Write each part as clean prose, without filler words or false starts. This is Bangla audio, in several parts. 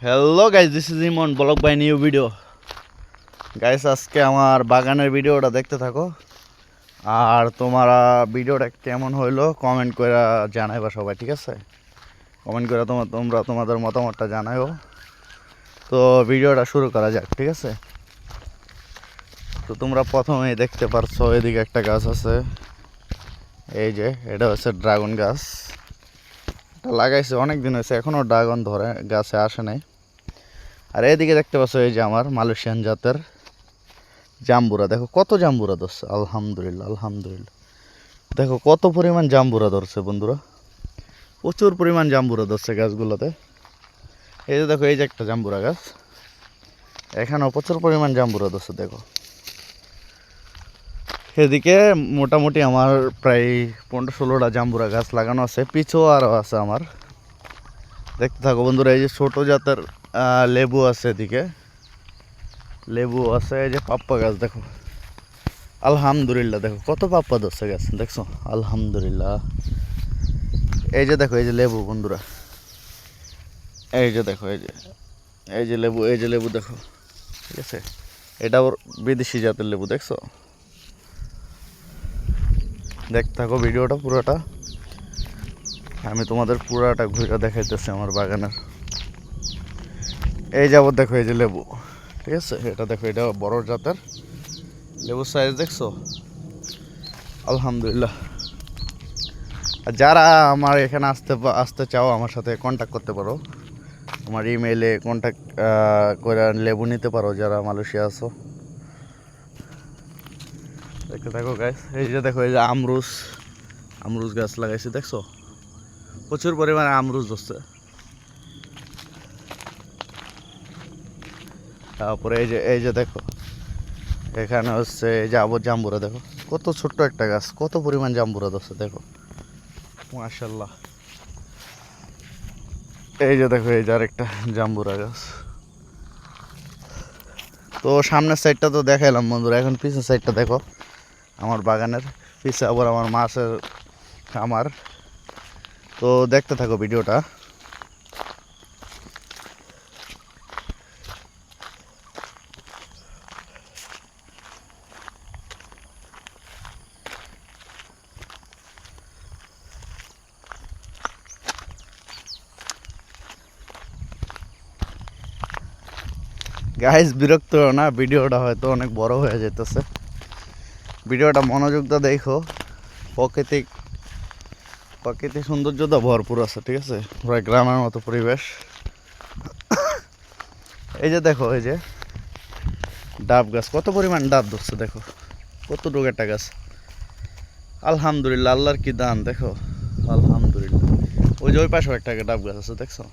Hello guys, this is Emon blog by new video. Guys, আজকে আমার বাগানের ভিডিওটা দেখতে থাকো। আর তোমরা ভিডিওটা কেমন হইলো কমেন্ট করে জানাইবা সবাই, ঠিক আছে? কমেন্ট করে তোমরা তোমাদের মতামতটা জানাইও। তো ভিডিওটা শুরু করা যাক, ঠিক আছে? তো তোমরা প্রথমেই দেখতে পারছো এদিকে একটা গাছ আছে, এই যে এটা হচ্ছে ড্রাগন গাছ। এটা লাগাইছে অনেক দিন হয়েছে, এখনও ড্রাগন ধরে গাছে আসে নাই। আর এদিকে দেখতে পাচ্ছ এই যে আমার মালয়েশিয়ান জাতের জাম্বুরা। দেখো কত জাম্বুরা ধরছে, আলহামদুলিল্লাহ আলহামদুলিল্লাহ। দেখো কত পরিমাণ জাম্বুরা ধরছে বন্ধুরা, প্রচুর পরিমাণ জাম্বুরা ধরছে গাছগুলোতে। এই যে দেখো, এই যে একটা জাম্বুরা গাছ, এখানেও প্রচুর পরিমাণ জাম্বুরা ধরছে। দেখো এদিকে মোটামুটি আমার প্রায় 15-16টা জাম্বুরা গাছ লাগানো আছে, পিছু আরও আছে আমার। দেখতে থাকো বন্ধুরা। এই যে ছোট জাতের লেবু আছে, এদিকে লেবু আছে। এই যে পাপ্পা গাছ দেখো, আলহামদুলিল্লাহ। দেখো কত পাপ্পা ধরছে গাছ, দেখছো? আলহামদুলিল্লাহ। এই যে দেখো, এই যে লেবু বন্ধুরা, এই যে দেখো, এই যে লেবু, এই যে লেবু দেখো, ঠিক আছে? এটা ওর বিদেশি জাতের লেবু, দেখছো? দেখতে থাকো ভিডিওটা পুরোটা, আমি তোমাদের পুরোটা ঘুরে দেখাইতেছি আমার বাগানের। এই যাবত দেখো, এই যে লেবু, ঠিক আছে? এটা দেখো, এটা বড় জাতের লেবুর সাইজ দেখছো? আলহামদুলিল্লাহ। আর যারা আমার এখানে আসতে চাও আমার সাথে কন্ট্যাক্ট করতে পারো, আমার ইমেইলে কন্ট্যাক্ট করে লেবু নিতে পারো যারা মালয়েশিয়া আছো। দেখতে থাকো গাছ। এই যে দেখো, এই যে আমরুজ গাছ লাগাইছি, দেখছো? প্রচুর পরিমাণে আমরুজ ধরছে। তারপরে এই যে দেখো, এখানে হচ্ছে এই যে জাম্বুরা। দেখো কত ছোট্ট একটা গাছ, কত পরিমাণ জাম্বুরা ধরছে, দেখো মাশাল্লাহ। এই যে দেখো, এই যে আরেকটা জাম্বুরা গাছ। তো সামনের সাইডটা তো দেখাইলাম বন্ধুরা, এখন পিছের সাইডটা দেখো আমার বাগানের। পিছে আবার আমার মাছের খামার। তো দেখতে থাকো ভিডিওটা। গাইস, বিরক্ত না, ভিডিওটা হয়তো অনেক বড় হয়ে যেতেছে। ভিডিওটা মনোযোগ দিয়ে দেখো। প্রাকৃতিক সৌন্দর্য তো ভরপুর আছে, ঠিক আছে? প্রায় গ্রামের মতো পরিবেশ। এই যে দেখো, এই যে ডাব গাছ, কত পরিমাণ ডাব ধরছে, দেখো কতটুকু একটা গাছ। আলহামদুলিল্লাহ, আল্লাহর কি দান, দেখো আলহামদুলিল্লাহ। ওই যে ওই পাশেও একটা ডাব গাছ আছে, দেখছো?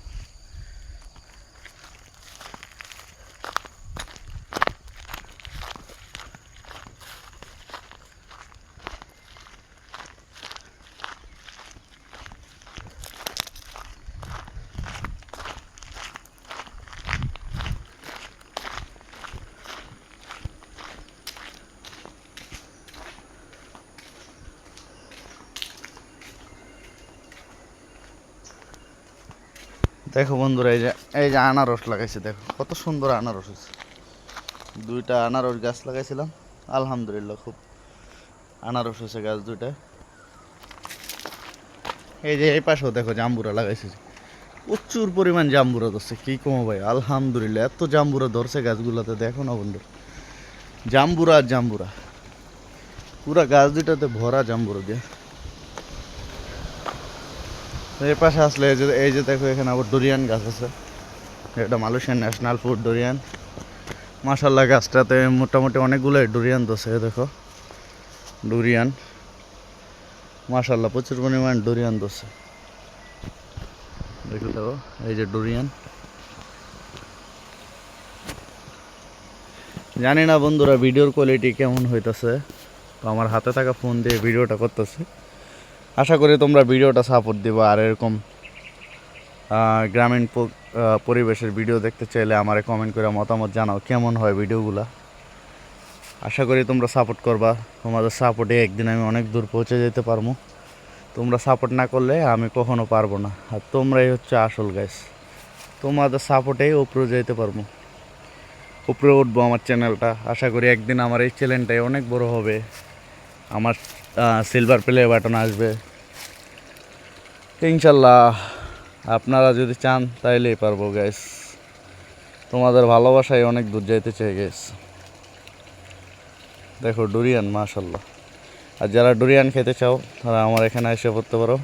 দেখো বন্ধুরা, এই যে আনারস লাগাইছে, দেখো কত সুন্দর আনারস হয়েছে। 2টা আনারস গাছ লাগাইছিলাম, আলহামদুলিল্লাহ খুব আনারস হয়েছে গাছ 2টা। এই যে এই পাশেও দেখো জাম্বুরা লাগাইছে, প্রচুর পরিমাণ জাম্বুরা ধরছে, কি কমো ভাই, আলহামদুলিল্লাহ। এত জাম্বুরা ধরছে গাছগুলোতে, দেখো না বন্ধু, জাম্বুরা আর জাম্বুরা, পুরা গাছ 2টাতে ভরা জাম্বুরা দিয়ে। এর পাশে আসলে এই যে দেখো, এখানে আবার ডুরিয়ান গাছ আছে। এটা মালয়েশিয়ান ন্যাশনাল ফ্রুট ডুরিয়ান। মাশাল্লাহ, গাছটাতে মোটামুটি অনেকগুলোই ডুরিয়ান ধরছে। দেখো ডুরিয়ান, মাশাল্লাহ প্রচুর পরিমাণ ডুরিয়ান ধরছে। দেখো দেখো, এই যে ডুরিয়ান। জানি না বন্ধুরা ভিডিওর কোয়ালিটি কেমন হইতেছে, তো আমার হাতে থাকা ফোন দিয়ে ভিডিওটা করতেছে। আশা করি তোমরা ভিডিওটা সাপোর্ট দিবা। আর এরকম গ্রামীণ পরিবেশের ভিডিও দেখতে চাইলে আমারে কমেন্ট করে মতামত জানাও কেমন হয় ভিডিওগুলা। আশা করি তোমরা সাপোর্ট করবা। তোমাদের সাপোর্টে একদিন আমি অনেক দূর পৌঁছে যেতে পারবো। তোমরা সাপোর্ট না করলে আমি কখনো পারবো না। আর তোমরাই হচ্ছে আসল গাইস। তোমাদের সাপোর্টেই উপরে যেতে পারবো, উপরে উঠবো। আমার চ্যানেলটা আশা করি একদিন আমার এই চ্যানেলটাই অনেক বড় হবে, আমার সিলভার প্লে বাটন আসবে ইনশাল্লাহ। আপনারা যদি চান তাইলেই পারবো গাইস, তোমাদের ভালোবাসায় অনেক দূর যাইতে চাই গাইস। দেখো ডুরিয়ান মাশাল্লাহ। আর যারা ডুরিয়ান খেতে চাও তারা আমার এখানে এসে পড়তে পারো,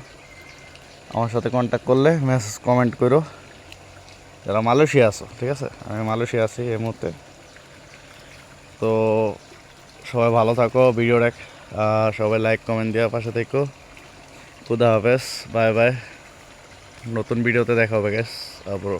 আমার সাথে কন্ট্যাক্ট করলে মেসেজ কমেন্ট করো। যারা মালয়েশিয়া আছো, ঠিক আছে, আমি মালয়েশিয়া আছি এই মুহূর্তে। তো সবাই ভালো থাকো, ভিডিও দেখ, সবাই লাইক কমেন্ট দেওয়ার পাশে থেকো। খুদা হাফেজ, বাই বাই। নতুন ভিডিওতে দেখা হবে গ্যাস আবারও।